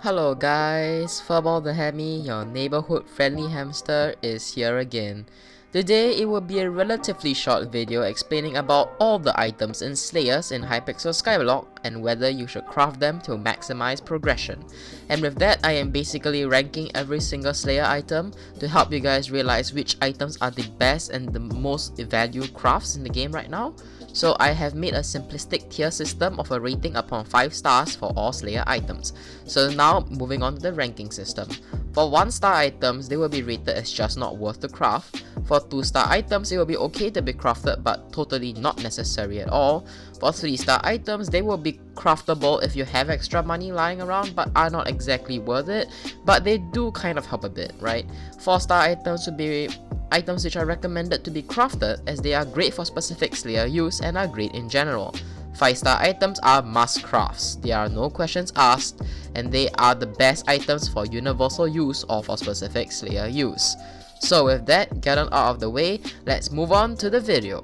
Hello guys, FurballTheHammy, your neighborhood friendly hamster, is here again. Today it will be a relatively short video explaining about all the items and slayers in Hypixel Skyblock and whether you should craft them to maximize progression. And with that, I am basically ranking every single slayer item to help you guys realize which items are the best and the most valued crafts in the game right now. So I have made a simplistic tier system of a rating upon 5 stars for all slayer items. So now moving on to the ranking system. For 1-star items, they will be rated as just not worth the craft. For 2-star items, it will be okay to be crafted but totally not necessary at all. For 3-star items, they will be craftable if you have extra money lying around but are not exactly worth it, but they do kind of help a bit, right? 4-star items would be items which are recommended to be crafted as they are great for specific slayer use and are great in general. 5-star items are must crafts, there are no questions asked, and they are the best items for universal use or for specific slayer use. So with that gotten out of the way, let's move on to the video.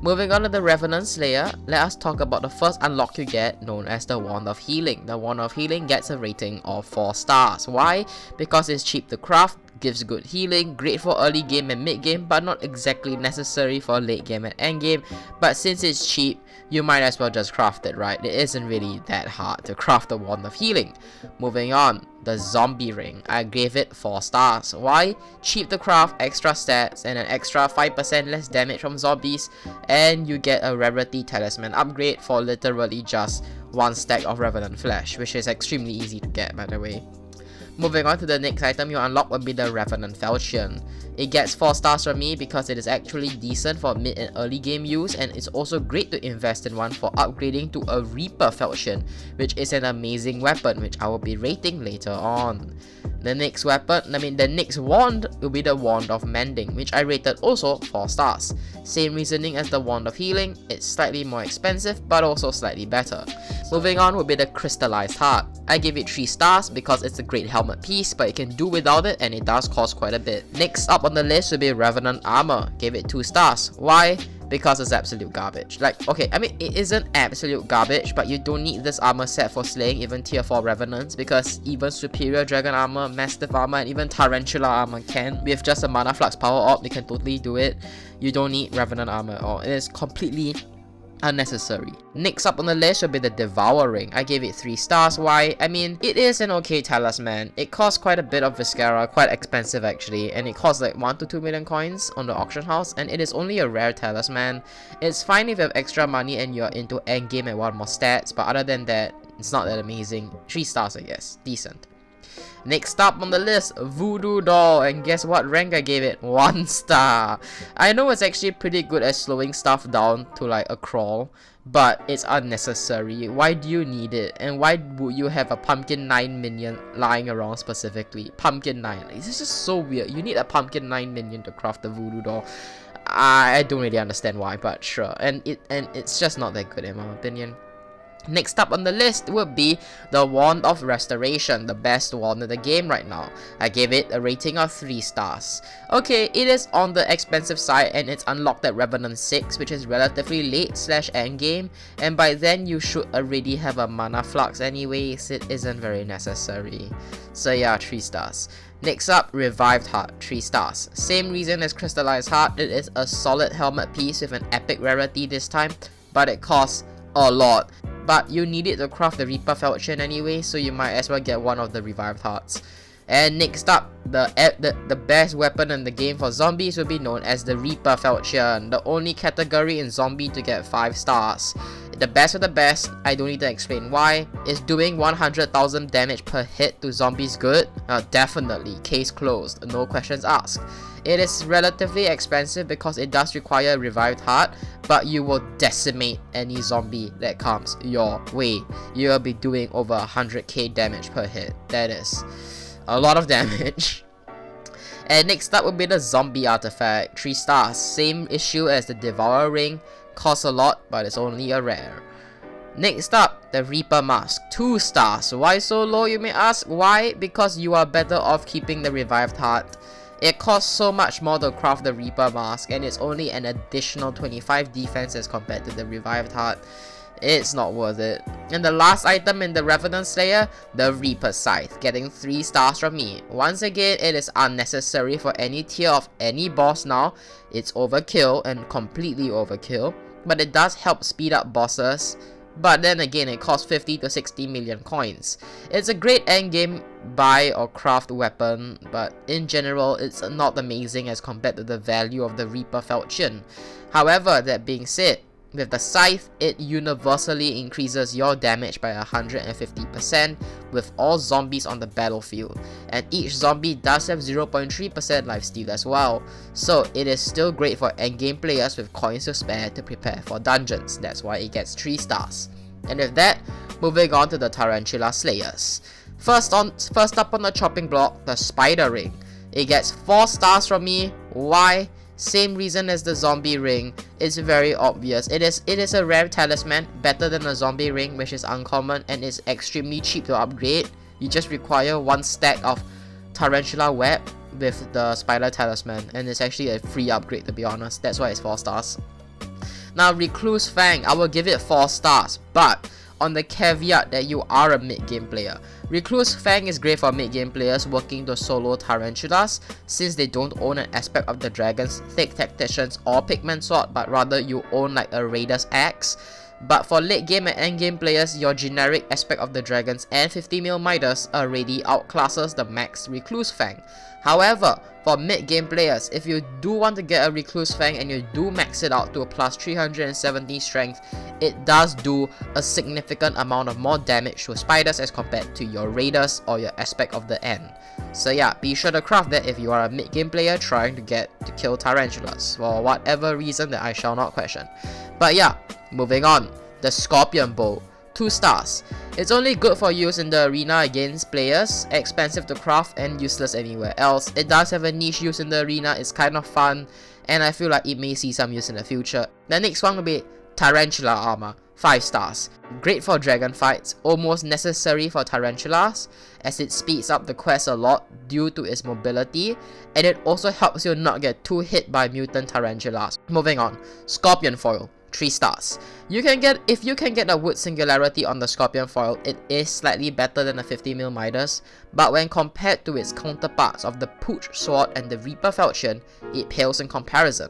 Moving on to the Revenant Slayer, let us talk about the first unlock you get, known as the Wand of Healing. The Wand of Healing gets a rating of 4 stars. Why? Because it's cheap to craft, gives good healing, great for early game and mid game, but not exactly necessary for late game and end game. But since it's cheap, you might as well just craft it, right? It isn't really that hard to craft the Wand of Healing. Moving on, the Zombie Ring. I gave it 4 stars. Why? Cheap to craft, extra stats, and an extra 5% less damage from zombies, and you get a rarity talisman upgrade for literally just 1 stack of Revenant flesh, which is extremely easy to get, by the way. Moving on to the next item you unlock would be the Revenant Falchion. It gets 4 stars from me because it is actually decent for mid and early game use, and it's also great to invest in one for upgrading to a Reaper Falchion, which is an amazing weapon which I will be rating later on. The next wand will be the Wand of Mending, which I rated also 4 stars. Same reasoning as the Wand of Healing, it's slightly more expensive but also slightly better. Moving on will be the Crystallized Heart. I give it 3 stars because it's a great helmet piece, but you can do without it and it does cost quite a bit. Next up on the list will be Revenant Armor. Gave it 2 stars. Why? Because it's absolute garbage. Like, okay, I mean, it isn't absolute garbage, but you don't need this armor set for slaying even tier 4 Revenants, because even superior Dragon Armor, Mastiff Armor, and even Tarantula Armor can. With just a Mana Flux power op, you can totally do it. You don't need Revenant Armor at all. It is completely unnecessary. Next up on the list will be the Devouring. I gave it 3 stars. Why? I mean, it is an okay talisman. It costs quite a bit of Viscera, quite expensive actually, and it costs like 1 to 2 million coins on the auction house, and it is only a rare talisman. It's fine if you have extra money and you're into endgame and want more stats, but other than that, it's not that amazing. 3 stars I guess. Decent. Next up on the list, Voodoo Doll, and guess what rank I gave it? 1 star. I know it's actually pretty good at slowing stuff down to like a crawl, but it's unnecessary. Why do you need it? And why would you have a Pumpkin 9 minion lying around specifically? Pumpkin 9. This is just so weird. You need a Pumpkin 9 minion to craft the Voodoo Doll. I don't really understand why, but sure. And it's just not that good in my opinion. Next up on the list would be the Wand of Restoration, the best wand in the game right now. I gave it a rating of 3 stars. Okay, it is on the expensive side and it's unlocked at Revenant 6, which is relatively late / end game, and by then you should already have a Mana Flux anyways, it isn't very necessary. So yeah, 3 stars. Next up, Revived Heart, 3 stars. Same reason as Crystallized Heart, it is a solid helmet piece with an epic rarity this time, but it costs a lot. But you need it to craft the Reaper Falchion anyway, so you might as well get one of the Revived Hearts. And next up, the best weapon in the game for zombies will be known as the Reaper Falchion, the only category in zombie to get 5 stars. The best of the best, I don't need to explain why. Is doing 100,000 damage per hit to zombies good? Definitely, case closed, no questions asked. It is relatively expensive because it does require a Revived Heart, but you will decimate any zombie that comes your way. You will be doing over 100k damage per hit. That is a lot of damage. And next up will be the Zombie Artifact, 3 stars. Same issue as the Devouring, costs a lot, but it's only a rare. Next up, the Reaper Mask, 2 stars. Why so low, you may ask? Why? Because you are better off keeping the Revived Heart. It costs so much more to craft the Reaper Mask, and it's only an additional 25 defense as compared to the Revived Heart. It's not worth it. And the last item in the Revenant Slayer, the Reaper Scythe, getting 3 stars from me. Once again, it is unnecessary for any tier of any boss now. It's overkill and completely overkill, but it does help speed up bosses. But then again, it costs 50 to 60 million coins. It's a great endgame buy or craft weapon, but in general, it's not amazing as compared to the value of the Reaper Falchion. However, that being said, with the Scythe, it universally increases your damage by 150% with all zombies on the battlefield, and each zombie does have 0.3% lifesteal as well, so it is still great for endgame players with coins to spare to prepare for dungeons. That's why it gets 3 stars. And with that, moving on to the Tarantula Slayers. First up on the chopping block, the Spider Ring. It gets 4 stars from me. Why? Same reason as the zombie ring. It's very obvious. It is a rare talisman, better than a zombie ring, which is uncommon and is extremely cheap to upgrade. You just require 1 stack of Tarantula web with the spider talisman, and it's actually a free upgrade, to be honest. That's why it's 4 stars. Now, Recluse Fang, I will give it 4 stars, but on the caveat that you are a mid-game player. Recluse Fang is great for mid-game players working to solo Tarantulas, since they don't own an aspect of the Dragon's Thick Tacticians or Pigman Sword, but rather you own like a Raider's Axe. But for late game and end game players, your generic aspect of the Dragons and 50mm Midas already outclasses the max Recluse Fang. However, for mid game players, if you do want to get a Recluse Fang and you do max it out to a plus 370 strength, it does do a significant amount of more damage to spiders as compared to your Raiders or your aspect of the end. So yeah, be sure to craft that if you are a mid game player trying to kill Tarantulas, for whatever reason that I shall not question. But yeah, moving on, the Scorpion Bow, 2 stars. It's only good for use in the arena against players, expensive to craft and useless anywhere else. It does have a niche use in the arena, it's kind of fun, and I feel like it may see some use in the future. The next one will be Tarantula Armor, 5 stars. Great for dragon fights, almost necessary for Tarantulas, as it speeds up the quest a lot due to its mobility, and it also helps you not get too hit by mutant Tarantulas. Moving on, Scorpion Foil, 3 stars. If you can get a wood singularity on the Scorpion Foil, it is slightly better than a 50mm Midas, but when compared to its counterparts of the Pooch Sword and the Reaper Falchion, it pales in comparison.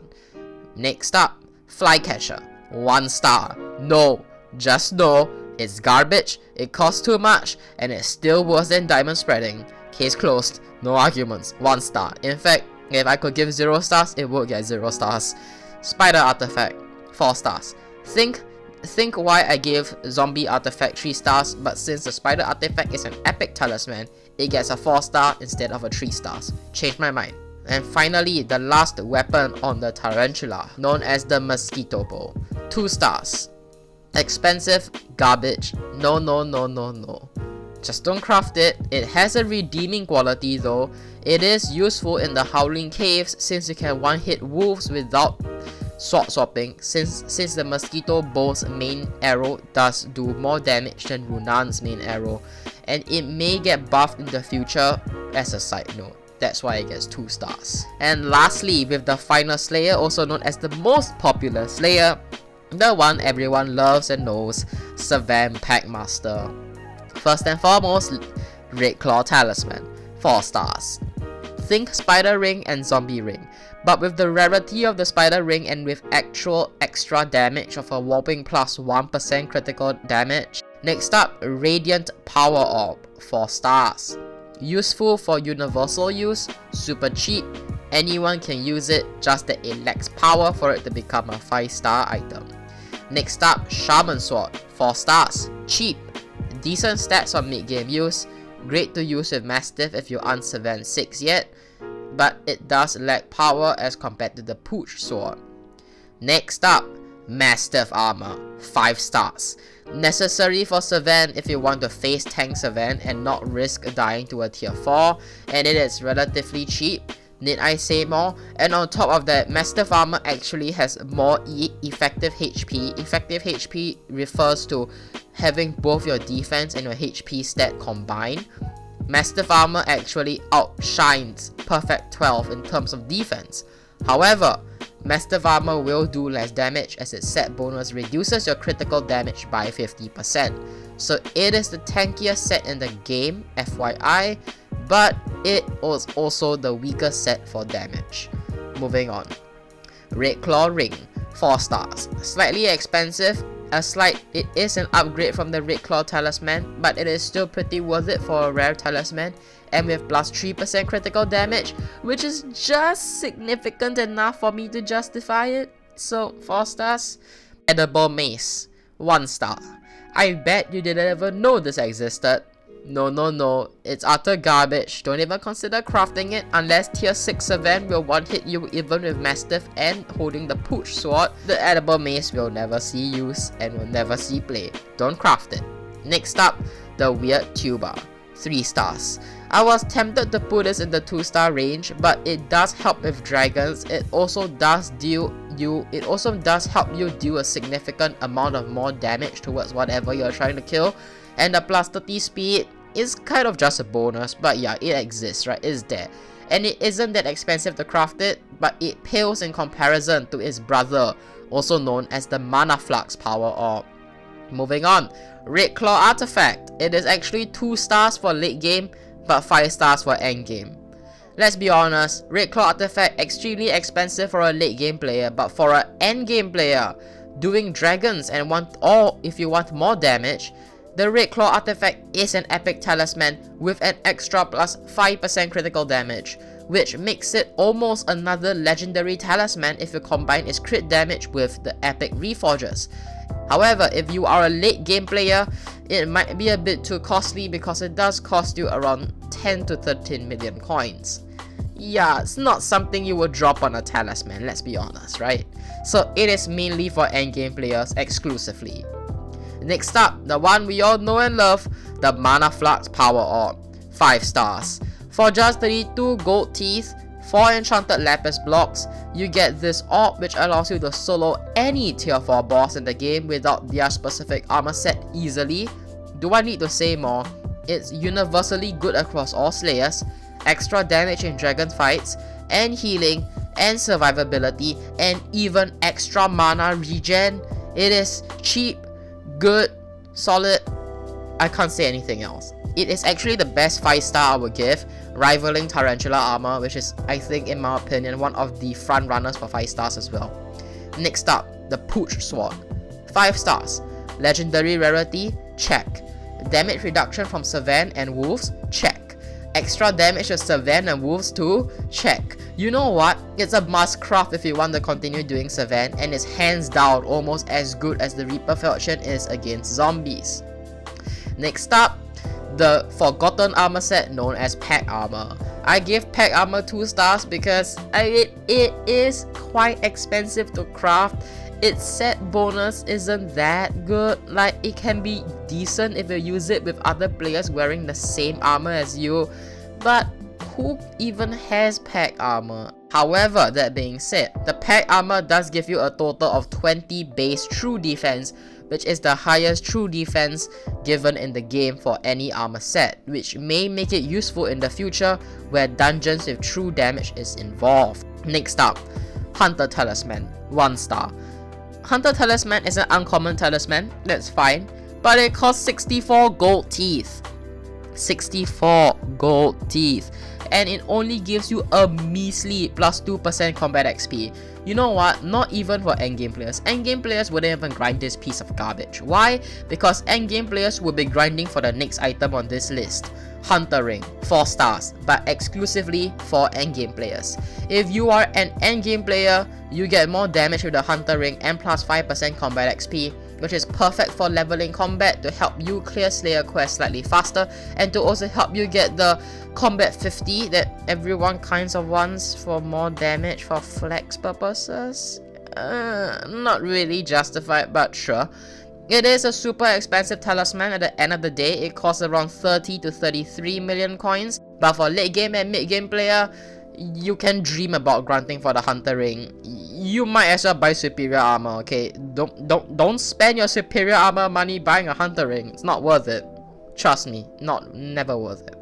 Next up, Flycatcher, 1 star. No, just no, it's garbage, it costs too much, and it's still worse than Diamond Spreading. Case closed, no arguments, 1 star. In fact, if I could give 0 stars, it would get 0 stars. Spider Artifact, 4 stars. Think why I gave Zombie Artifact 3 stars, but since the Spider Artifact is an epic talisman, it gets a 4 star instead of a 3 stars. Changed my mind. And finally, the last weapon on the Tarantula, known as the Mosquito Bow, 2 stars. Expensive, garbage, no. Just don't craft it. It has a redeeming quality though. It is useful in the Howling Caves since you can one-hit wolves without sword swapping, since the Mosquito Bow's main arrow does do more damage than Runan's main arrow, and it may get buffed in the future as a side note. That's why it gets 2 stars. And lastly, with the final Slayer, also known as the most popular Slayer, the one everyone loves and knows, Sven Packmaster. First and foremost, Red Claw Talisman, 4 stars. Think Spider Ring and Zombie Ring, but with the rarity of the Spider Ring and with actual extra damage of a whopping plus 1% critical damage. Next up, Radiant Power Orb, 4 stars. Useful for universal use, super cheap, anyone can use it, just that it lacks power for it to become a 5-star item. Next up, Shaman Sword, 4 stars, cheap, decent stats on mid-game use, great to use with Mastiff if you aren't Sven 6 yet, but it does lack power as compared to the Pooch Sword. Next up, Mastiff Armor, 5 stars. Necessary for Sven if you want to face tank Sven and not risk dying to a tier 4, and it is relatively cheap. Need I say more? And on top of that, Mastiff Armor actually has more effective HP. Effective HP refers to having both your defense and your HP stat combined. Mastiff Armor actually outshines Perfect 12 in terms of defense. However, Mastiff armor will do less damage as its set bonus reduces your critical damage by 50%. So it is the tankiest set in the game, FYI, but it was also the weakest set for damage. Moving on. Red Claw Ring, 4 stars. Slightly expensive, it is an upgrade from the Red Claw Talisman, but it is still pretty worth it for a rare talisman, and with plus 3% critical damage, which is just significant enough for me to justify it. So 4 stars. Edible Mace, 1 star. I bet you didn't ever know this existed. No, it's utter garbage. Don't even consider crafting it unless tier 6 Sven will one-hit you even with Mastiff and holding the Pooch sword. The edible mace will never see use and will never see play. Don't craft it. Next up, the weird tuba, 3 stars. I was tempted to put this in the 2-star range, but it does help with dragons. It also does help you deal a significant amount of more damage towards whatever you're trying to kill. And the plus 30 speed is kind of just a bonus, but yeah, it exists, right? It's there. And it isn't that expensive to craft it, but it pales in comparison to its brother, also known as the Mana Flux Power Orb. Moving on, Red Claw Artifact. It is actually 2 stars for late game, but 5 stars for end game. Let's be honest, Red Claw Artifact extremely expensive for a late game player, but for an end game player doing dragons and if you want more damage, the Red Claw Artifact is an epic talisman with an extra plus 5% critical damage, which makes it almost another legendary talisman if you combine its crit damage with the epic reforges. However, if you are a late game player, it might be a bit too costly because it does cost you around 10 to 13 million coins. Yeah, it's not something you would drop on a talisman, let's be honest, right? So it is mainly for endgame players exclusively. Next up, the one we all know and love, the Mana Flux Power Orb, 5 stars. For just 32 gold teeth, 4 enchanted lapis blocks, you get this orb which allows you to solo any tier 4 boss in the game without their specific armor set easily. Do I need to say more? It's universally good across all slayers, extra damage in dragon fights, and healing, and survivability, and even extra mana regen. It is cheap, good, solid. I can't say anything else. It is actually the best 5-star I would give, rivaling Tarantula armor, which is, I think, in my opinion, one of the front runners for 5 stars as well. Next up, the Pooch sword, 5 stars. Legendary rarity, check. Damage reduction from Sven and wolves, check. Extra damage to Sven and wolves too, check. You know what? It's a must craft if you want to continue doing Sven, and it's hands down almost as good as the Reaper faction is against zombies. Next up, the forgotten armor set known as Pack Armor. I give Pack Armor 2 stars because it is quite expensive to craft. Its set bonus isn't that good. Like, it can be decent if you use it with other players wearing the same armor as you, but who even has Pack Armor? However, that being said, the Pack Armor does give you a total of 20 base true defense, which is the highest true defense given in the game for any armor set, which may make it useful in the future where dungeons with true damage is involved. Next up, Hunter Talisman, 1 star. Hunter Talisman is an uncommon talisman, that's fine, but it costs 64 gold teeth. 64 gold teeth. And it only gives you a measly plus 2% combat XP. You know what? Not even for endgame players. Endgame players wouldn't even grind this piece of garbage. Why? Because endgame players will be grinding for the next item on this list. Hunter Ring, 4 stars, but exclusively for endgame players. If you are an endgame player, you get more damage with the Hunter Ring and plus 5% combat XP, which is perfect for leveling combat to help you clear Slayer quests slightly faster, and to also help you get the combat 50 that everyone kinds of wants for more damage for flex purposes. Not really justified, but sure. It is a super expensive talisman. At the end of the day, it costs around 30 to 33 million coins, but for late game and mid game player, you can dream about granting for the Hunter Ring. You might as well buy superior armor, okay? Don't spend your superior armor money buying a Hunter Ring. It's not worth it. Trust me, never worth it.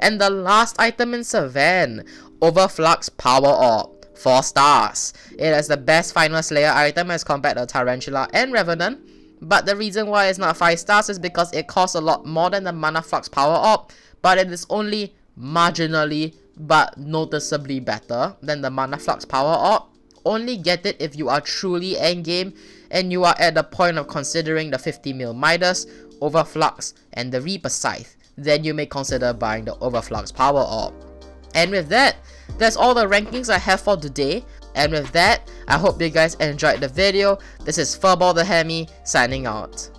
And the last item in Sven, Overflux Power Orb, 4 stars. It is the best final Slayer item as compared to Tarantula and Revenant. But the reason why it's not 5 stars is because it costs a lot more than the Mana Flux power op, but it is only marginally but noticeably better than the Mana Flux power op. Only get it if you are truly endgame and you are at the point of considering the 50 mil Midas, Overflux, and the Reaper Scythe. Then you may consider buying the Overflux power op. And with that, that's all the rankings I have for today. And with that, I hope you guys enjoyed the video. This is FurballTheHammy signing out.